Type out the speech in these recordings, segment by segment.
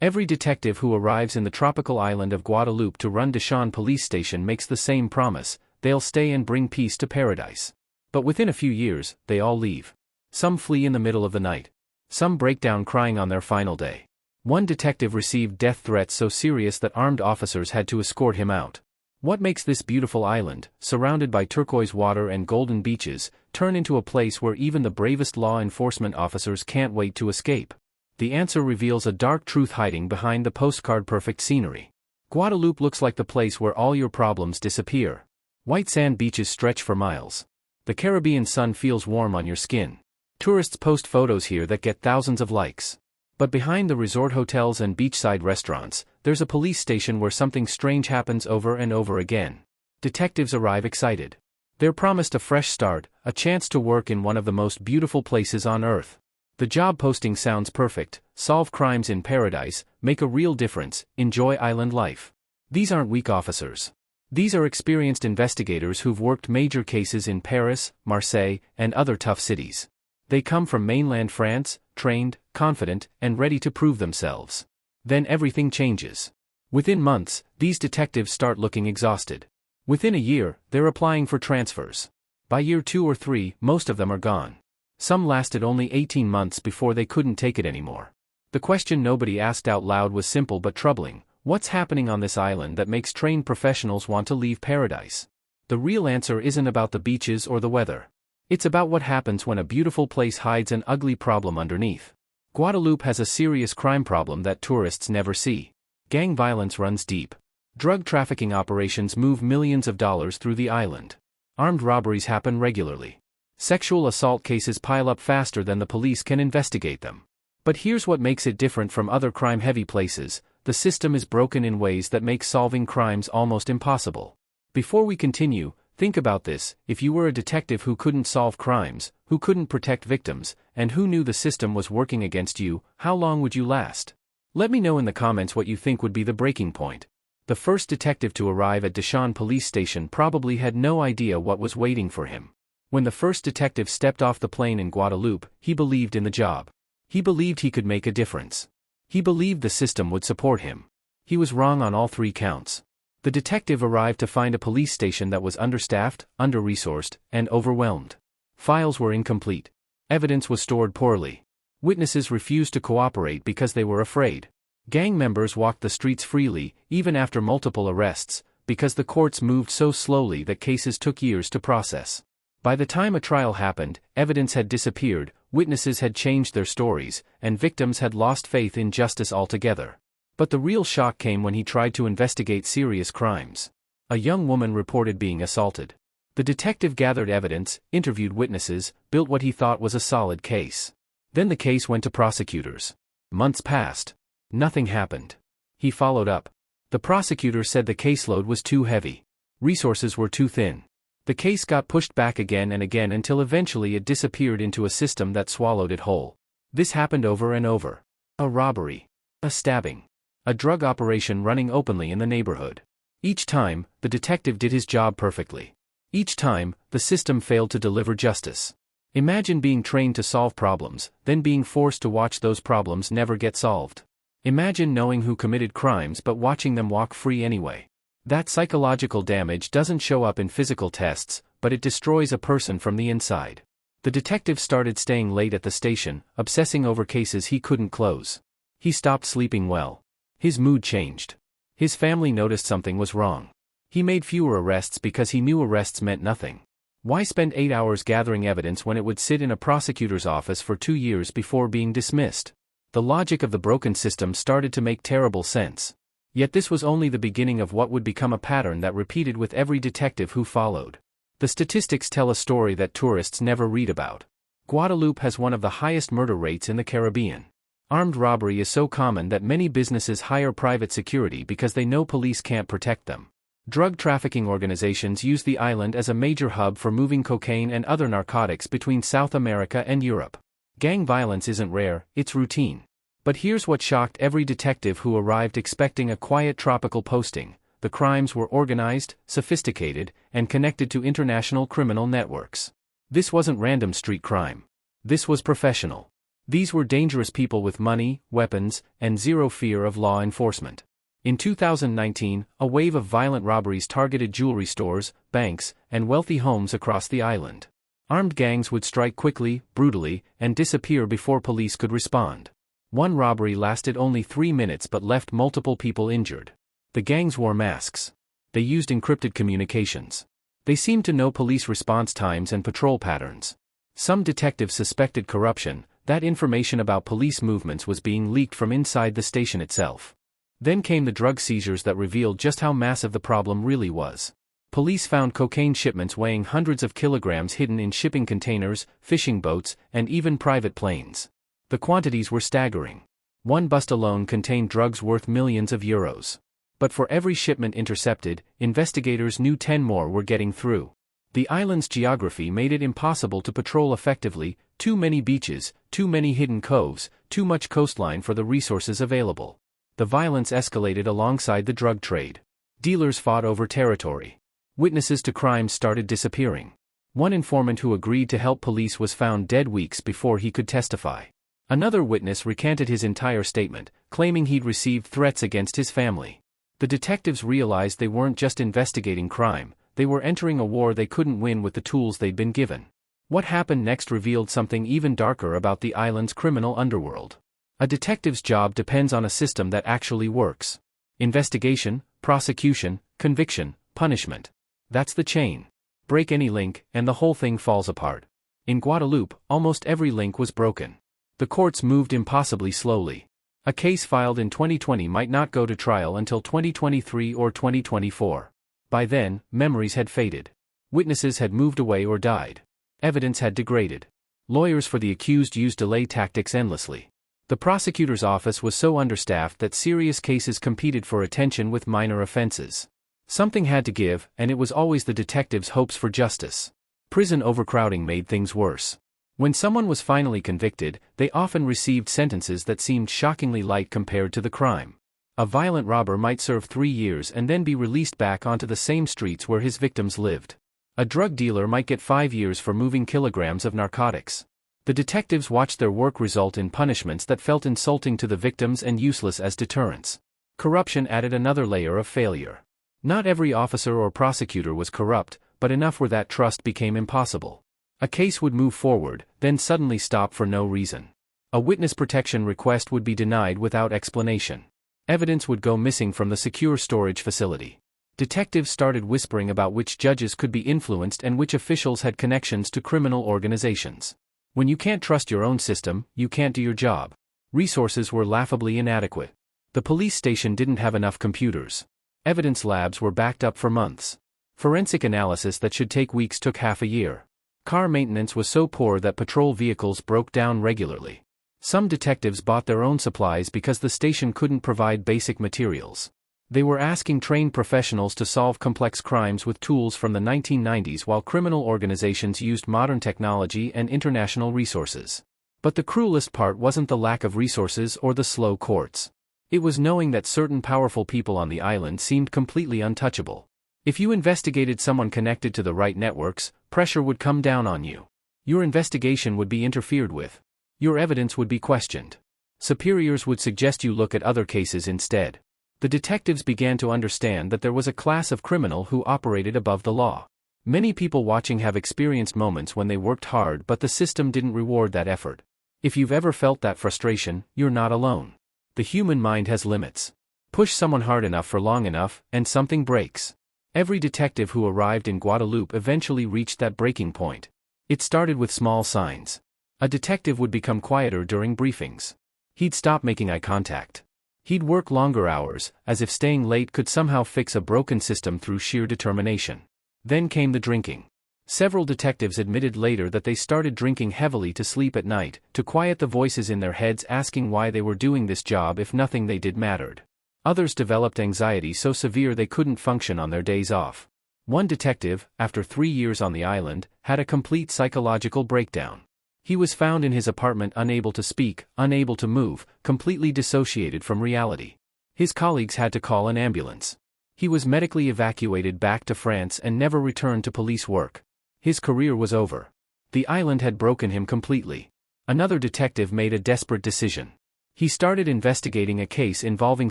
Every detective who arrives in the tropical island of Guadeloupe to run Deshaun Police Station makes the same promise: they'll stay and bring peace to paradise. But within a few years, they all leave. Some flee in the middle of the night. Some break down crying on their final day. One detective received death threats so serious that armed officers had to escort him out. What makes this beautiful island, surrounded by turquoise water and golden beaches, turn into a place where even the bravest law enforcement officers can't wait to escape? The answer reveals a dark truth hiding behind the postcard-perfect scenery. Guadeloupe looks like the place where all your problems disappear. White sand beaches stretch for miles. The Caribbean sun feels warm on your skin. Tourists post photos here that get thousands of likes. But behind the resort hotels and beachside restaurants, there's a police station where something strange happens over and over again. Detectives arrive excited. They're promised a fresh start, a chance to work in one of the most beautiful places on earth. The job posting sounds perfect: solve crimes in paradise, make a real difference, enjoy island life. These aren't weak officers. These are experienced investigators who've worked major cases in Paris, Marseille, and other tough cities. They come from mainland France, trained, confident, and ready to prove themselves. Then everything changes. Within months, these detectives start looking exhausted. Within a year, they're applying for transfers. By year 2 or 3, most of them are gone. Some lasted only 18 months before they couldn't take it anymore. The question nobody asked out loud was simple but troubling: what's happening on this island that makes trained professionals want to leave paradise? The real answer isn't about the beaches or the weather. It's about what happens when a beautiful place hides an ugly problem underneath. Guadeloupe has a serious crime problem that tourists never see. Gang violence runs deep. Drug trafficking operations move millions of dollars through the island. Armed robberies happen regularly. Sexual assault cases pile up faster than the police can investigate them. But here's what makes it different from other crime-heavy places: the system is broken in ways that make solving crimes almost impossible. Before we continue, think about this: if you were a detective who couldn't solve crimes, who couldn't protect victims, and who knew the system was working against you, how long would you last? Let me know in the comments what you think would be the breaking point. The first detective to arrive at Deshaun Police Station probably had no idea what was waiting for him. When the first detective stepped off the plane in Guadeloupe, he believed in the job. He believed he could make a difference. He believed the system would support him. He was wrong on all 3 counts. The detective arrived to find a police station that was understaffed, under-resourced, and overwhelmed. Files were incomplete. Evidence was stored poorly. Witnesses refused to cooperate because they were afraid. Gang members walked the streets freely, even after multiple arrests, because the courts moved so slowly that cases took years to process. By the time a trial happened, evidence had disappeared, witnesses had changed their stories, and victims had lost faith in justice altogether. But the real shock came when he tried to investigate serious crimes. A young woman reported being assaulted. The detective gathered evidence, interviewed witnesses, built what he thought was a solid case. Then the case went to prosecutors. Months passed. Nothing happened. He followed up. The prosecutor said the caseload was too heavy. Resources were too thin. The case got pushed back again and again until eventually it disappeared into a system that swallowed it whole. This happened over and over. A robbery. A stabbing. A drug operation running openly in the neighborhood. Each time, the detective did his job perfectly. Each time, the system failed to deliver justice. Imagine being trained to solve problems, then being forced to watch those problems never get solved. Imagine knowing who committed crimes but watching them walk free anyway. That psychological damage doesn't show up in physical tests, but it destroys a person from the inside. The detective started staying late at the station, obsessing over cases he couldn't close. He stopped sleeping well. His mood changed. His family noticed something was wrong. He made fewer arrests because he knew arrests meant nothing. Why spend 8 hours gathering evidence when it would sit in a prosecutor's office for 2 years before being dismissed? The logic of the broken system started to make terrible sense. Yet this was only the beginning of what would become a pattern that repeated with every detective who followed. The statistics tell a story that tourists never read about. Guadeloupe has one of the highest murder rates in the Caribbean. Armed robbery is so common that many businesses hire private security because they know police can't protect them. Drug trafficking organizations use the island as a major hub for moving cocaine and other narcotics between South America and Europe. Gang violence isn't rare, it's routine. But here's what shocked every detective who arrived expecting a quiet tropical posting: the crimes were organized, sophisticated, and connected to international criminal networks. This wasn't random street crime. This was professional. These were dangerous people with money, weapons, and zero fear of law enforcement. In 2019, a wave of violent robberies targeted jewelry stores, banks, and wealthy homes across the island. Armed gangs would strike quickly, brutally, and disappear before police could respond. One robbery lasted only 3 minutes but left multiple people injured. The gangs wore masks. They used encrypted communications. They seemed to know police response times and patrol patterns. Some detectives suspected corruption. That information about police movements was being leaked from inside the station itself. Then came the drug seizures that revealed just how massive the problem really was. Police found cocaine shipments weighing hundreds of kilograms hidden in shipping containers, fishing boats, and even private planes. The quantities were staggering. One bust alone contained drugs worth millions of euros. But for every shipment intercepted, investigators knew 10 more were getting through. The island's geography made it impossible to patrol effectively, too many beaches, too many hidden coves, too much coastline for the resources available. The violence escalated alongside the drug trade. Dealers fought over territory. Witnesses to crimes started disappearing. One informant who agreed to help police was found dead weeks before he could testify. Another witness recanted his entire statement, claiming he'd received threats against his family. The detectives realized they weren't just investigating crime, they were entering a war they couldn't win with the tools they'd been given. What happened next revealed something even darker about the island's criminal underworld. A detective's job depends on a system that actually works. Investigation, prosecution, conviction, punishment. That's the chain. Break any link, and the whole thing falls apart. In Guadeloupe, almost every link was broken. The courts moved impossibly slowly. A case filed in 2020 might not go to trial until 2023 or 2024. By then, memories had faded. Witnesses had moved away or died. Evidence had degraded. Lawyers for the accused used delay tactics endlessly. The prosecutor's office was so understaffed that serious cases competed for attention with minor offenses. Something had to give, and it was always the detectives' hopes for justice. Prison overcrowding made things worse. When someone was finally convicted, they often received sentences that seemed shockingly light compared to the crime. A violent robber might serve 3 years and then be released back onto the same streets where his victims lived. A drug dealer might get 5 years for moving kilograms of narcotics. The detectives watched their work result in punishments that felt insulting to the victims and useless as deterrents. Corruption added another layer of failure. Not every officer or prosecutor was corrupt, but enough where that trust became impossible. A case would move forward, then suddenly stop for no reason. A witness protection request would be denied without explanation. Evidence would go missing from the secure storage facility. Detectives started whispering about which judges could be influenced and which officials had connections to criminal organizations. When you can't trust your own system, you can't do your job. Resources were laughably inadequate. The police station didn't have enough computers. Evidence labs were backed up for months. Forensic analysis that should take weeks took half a year. Car maintenance was so poor that patrol vehicles broke down regularly. Some detectives bought their own supplies because the station couldn't provide basic materials. They were asking trained professionals to solve complex crimes with tools from the 1990s while criminal organizations used modern technology and international resources. But the cruelest part wasn't the lack of resources or the slow courts. It was knowing that certain powerful people on the island seemed completely untouchable. If you investigated someone connected to the right networks, pressure would come down on you. Your investigation would be interfered with. Your evidence would be questioned. Superiors would suggest you look at other cases instead. The detectives began to understand that there was a class of criminal who operated above the law. Many people watching have experienced moments when they worked hard but the system didn't reward that effort. If you've ever felt that frustration, you're not alone. The human mind has limits. Push someone hard enough for long enough, and something breaks. Every detective who arrived in Guadeloupe eventually reached that breaking point. It started with small signs. A detective would become quieter during briefings. He'd stop making eye contact. He'd work longer hours, as if staying late could somehow fix a broken system through sheer determination. Then came the drinking. Several detectives admitted later that they started drinking heavily to sleep at night, to quiet the voices in their heads asking why they were doing this job if nothing they did mattered. Others developed anxiety so severe they couldn't function on their days off. One detective, after 3 years on the island, had a complete psychological breakdown. He was found in his apartment unable to speak, unable to move, completely dissociated from reality. His colleagues had to call an ambulance. He was medically evacuated back to France and never returned to police work. His career was over. The island had broken him completely. Another detective made a desperate decision. He started investigating a case involving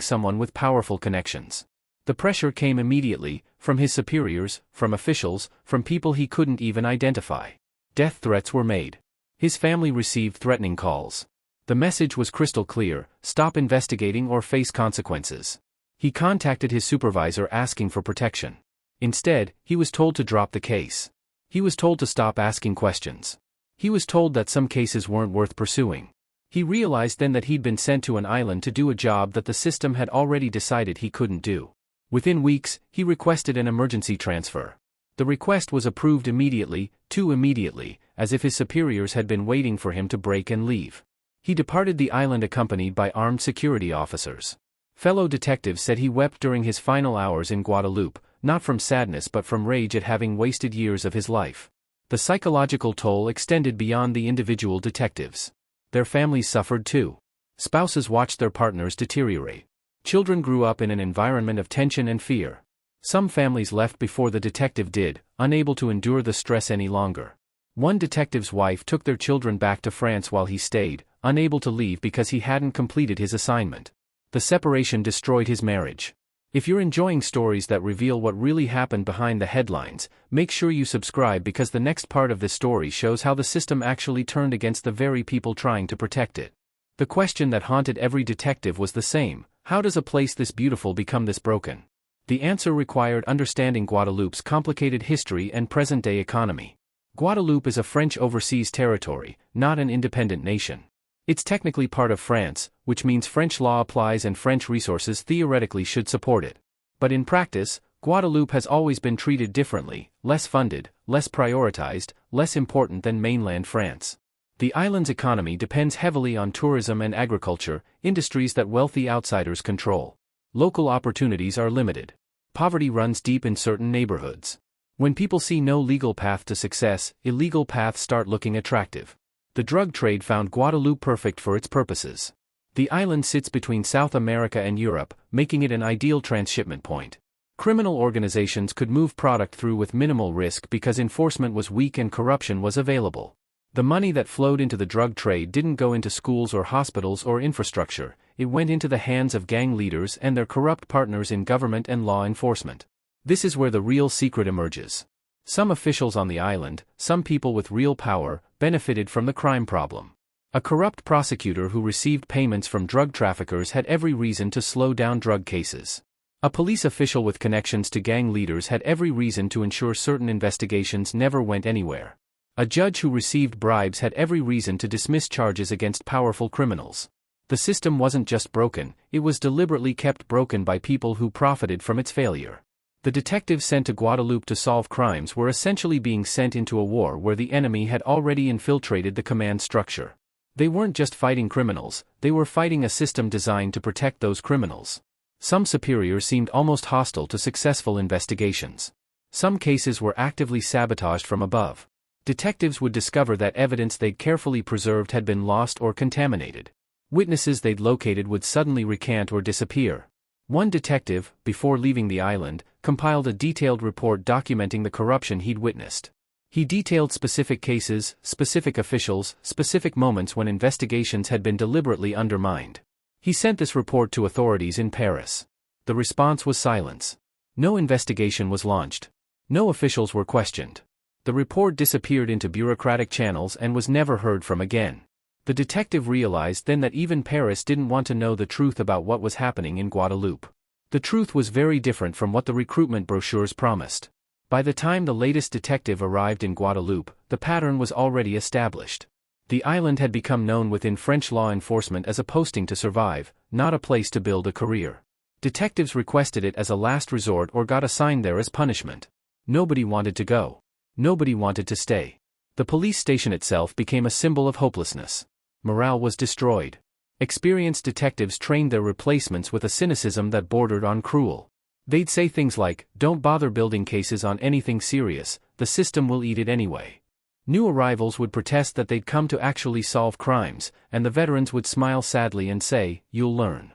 someone with powerful connections. The pressure came immediately, from his superiors, from officials, from people he couldn't even identify. Death threats were made. His family received threatening calls. The message was crystal clear: stop investigating or face consequences. He contacted his supervisor asking for protection. Instead, he was told to drop the case. He was told to stop asking questions. He was told that some cases weren't worth pursuing. He realized then that he'd been sent to an island to do a job that the system had already decided he couldn't do. Within weeks, he requested an emergency transfer. The request was approved immediately, too immediately, as if his superiors had been waiting for him to break and leave. He departed the island accompanied by armed security officers. Fellow detectives said he wept during his final hours in Guadeloupe, not from sadness but from rage at having wasted years of his life. The psychological toll extended beyond the individual detectives. Their families suffered too. Spouses watched their partners deteriorate. Children grew up in an environment of tension and fear. Some families left before the detective did, unable to endure the stress any longer. One detective's wife took their children back to France while he stayed, unable to leave because he hadn't completed his assignment. The separation destroyed his marriage. If you're enjoying stories that reveal what really happened behind the headlines, make sure you subscribe because the next part of this story shows how the system actually turned against the very people trying to protect it. The question that haunted every detective was the same: how does a place this beautiful become this broken? The answer required understanding Guadeloupe's complicated history and present-day economy. Guadeloupe is a French overseas territory, not an independent nation. It's technically part of France, which means French law applies and French resources theoretically should support it. But in practice, Guadeloupe has always been treated differently, less funded, less prioritized, less important than mainland France. The island's economy depends heavily on tourism and agriculture, industries that wealthy outsiders control. Local opportunities are limited. Poverty runs deep in certain neighborhoods. When people see no legal path to success, illegal paths start looking attractive. The drug trade found Guadeloupe perfect for its purposes. The island sits between South America and Europe, making it an ideal transshipment point. Criminal organizations could move product through with minimal risk because enforcement was weak and corruption was available. The money that flowed into the drug trade didn't go into schools or hospitals or infrastructure, it went into the hands of gang leaders and their corrupt partners in government and law enforcement. This is where the real secret emerges. Some officials on the island, some people with real power, benefited from the crime problem. A corrupt prosecutor who received payments from drug traffickers had every reason to slow down drug cases. A police official with connections to gang leaders had every reason to ensure certain investigations never went anywhere. A judge who received bribes had every reason to dismiss charges against powerful criminals. The system wasn't just broken, it was deliberately kept broken by people who profited from its failure. The detectives sent to Guadeloupe to solve crimes were essentially being sent into a war where the enemy had already infiltrated the command structure. They weren't just fighting criminals, they were fighting a system designed to protect those criminals. Some superiors seemed almost hostile to successful investigations. Some cases were actively sabotaged from above. Detectives would discover that evidence they'd carefully preserved had been lost or contaminated. Witnesses they'd located would suddenly recant or disappear. One detective, before leaving the island, compiled a detailed report documenting the corruption he'd witnessed. He detailed specific cases, specific officials, specific moments when investigations had been deliberately undermined. He sent this report to authorities in Paris. The response was silence. No investigation was launched. No officials were questioned. The report disappeared into bureaucratic channels and was never heard from again. The detective realized then that even Paris didn't want to know the truth about what was happening in Guadeloupe. The truth was very different from what the recruitment brochures promised. By the time the latest detective arrived in Guadeloupe, the pattern was already established. The island had become known within French law enforcement as a posting to survive, not a place to build a career. Detectives requested it as a last resort or got assigned there as punishment. Nobody wanted to go. Nobody wanted to stay. The police station itself became a symbol of hopelessness. Morale was destroyed. Experienced detectives trained their replacements with a cynicism that bordered on cruel. They'd say things like, "Don't bother building cases on anything serious, the system will eat it anyway." New arrivals would protest that they'd come to actually solve crimes, and the veterans would smile sadly and say, "You'll learn."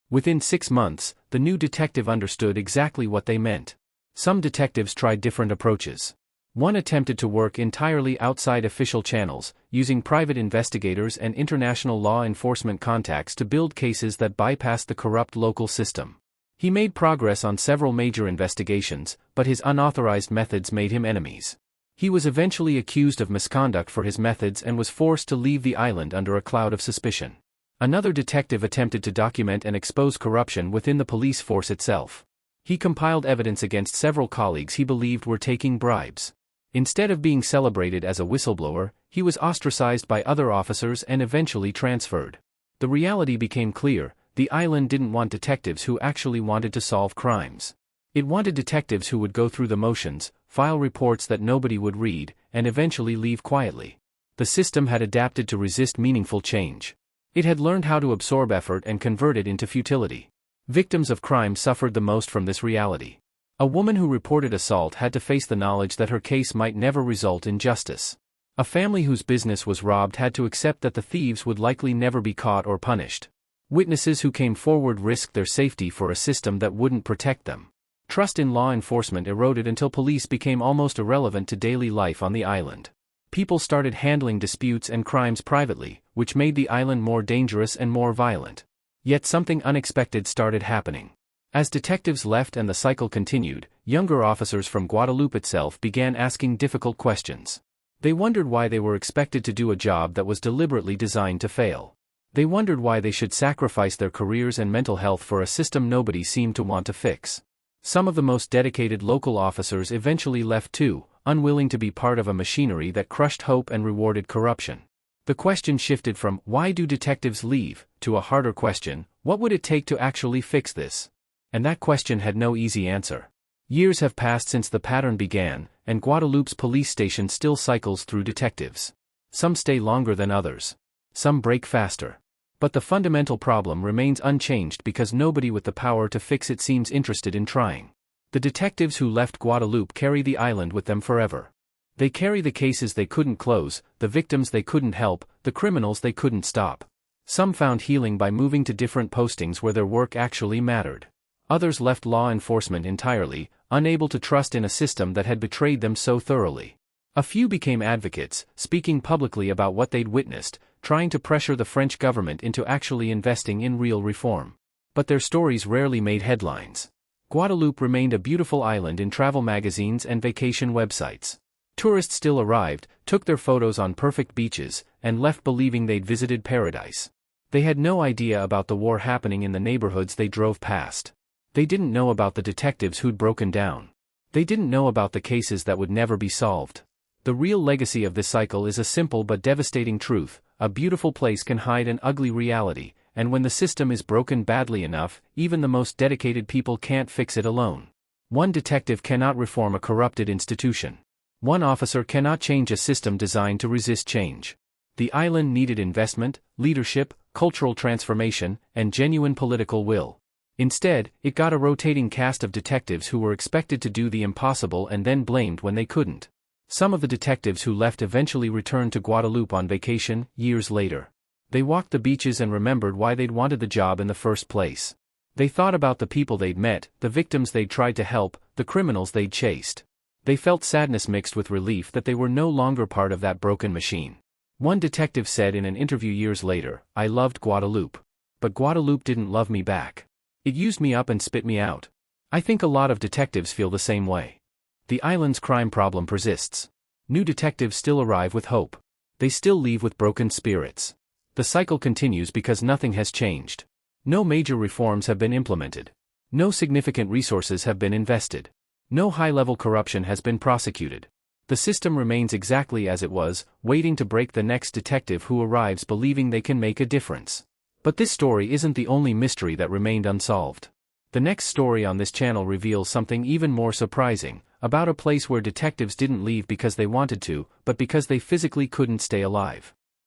Within 6 months, the new detective understood exactly what they meant. Some detectives tried different approaches. One attempted to work entirely outside official channels, using private investigators and international law enforcement contacts to build cases that bypassed the corrupt local system. He made progress on several major investigations, but his unauthorized methods made him enemies. He was eventually accused of misconduct for his methods and was forced to leave the island under a cloud of suspicion. Another detective attempted to document and expose corruption within the police force itself. He compiled evidence against several colleagues he believed were taking bribes. Instead of being celebrated as a whistleblower, he was ostracized by other officers and eventually transferred. The reality became clear: the island didn't want detectives who actually wanted to solve crimes. It wanted detectives who would go through the motions, file reports that nobody would read, and eventually leave quietly. The system had adapted to resist meaningful change. It had learned how to absorb effort and convert it into futility. Victims of crime suffered the most from this reality. A woman who reported assault had to face the knowledge that her case might never result in justice. A family whose business was robbed had to accept that the thieves would likely never be caught or punished. Witnesses who came forward risked their safety for a system that wouldn't protect them. Trust in law enforcement eroded until police became almost irrelevant to daily life on the island. People started handling disputes and crimes privately, which made the island more dangerous and more violent. Yet something unexpected started happening. As detectives left and the cycle continued, younger officers from Guadeloupe itself began asking difficult questions. They wondered why they were expected to do a job that was deliberately designed to fail. They wondered why they should sacrifice their careers and mental health for a system nobody seemed to want to fix. Some of the most dedicated local officers eventually left too, unwilling to be part of a machinery that crushed hope and rewarded corruption. The question shifted from "why do detectives leave?" to a harder question: what would it take to actually fix this? And that question had no easy answer. Years have passed since the pattern began, and Guadeloupe's police station still cycles through detectives. Some stay longer than others. Some break faster. But the fundamental problem remains unchanged because nobody with the power to fix it seems interested in trying. The detectives who left Guadeloupe carry the island with them forever. They carry the cases they couldn't close, the victims they couldn't help, the criminals they couldn't stop. Some found healing by moving to different postings where their work actually mattered. Others left law enforcement entirely, unable to trust in a system that had betrayed them so thoroughly. A few became advocates, speaking publicly about what they'd witnessed, trying to pressure the French government into actually investing in real reform. But their stories rarely made headlines. Guadeloupe remained a beautiful island in travel magazines and vacation websites. Tourists still arrived, took their photos on perfect beaches, and left believing they'd visited paradise. They had no idea about the war happening in the neighborhoods they drove past. They didn't know about the detectives who'd broken down. They didn't know about the cases that would never be solved. The real legacy of this cycle is a simple but devastating truth: a beautiful place can hide an ugly reality, and when the system is broken badly enough, even the most dedicated people can't fix it alone. One detective cannot reform a corrupted institution. One officer cannot change a system designed to resist change. The island needed investment, leadership, cultural transformation, and genuine political will. Instead, it got a rotating cast of detectives who were expected to do the impossible and then blamed when they couldn't. Some of the detectives who left eventually returned to Guadeloupe on vacation, years later. They walked the beaches and remembered why they'd wanted the job in the first place. They thought about the people they'd met, the victims they'd tried to help, the criminals they'd chased. They felt sadness mixed with relief that they were no longer part of that broken machine. One detective said in an interview years later, "I loved Guadeloupe. But Guadeloupe didn't love me back. It used me up and spit me out." I think a lot of detectives feel the same way. The island's crime problem persists. New detectives still arrive with hope. They still leave with broken spirits. The cycle continues because nothing has changed. No major reforms have been implemented. No significant resources have been invested. No high-level corruption has been prosecuted. The system remains exactly as it was, waiting to break the next detective who arrives believing they can make a difference. But this story isn't the only mystery that remained unsolved. The next story on this channel reveals something even more surprising, about a place where detectives didn't leave because they wanted to, but because they physically couldn't stay alive.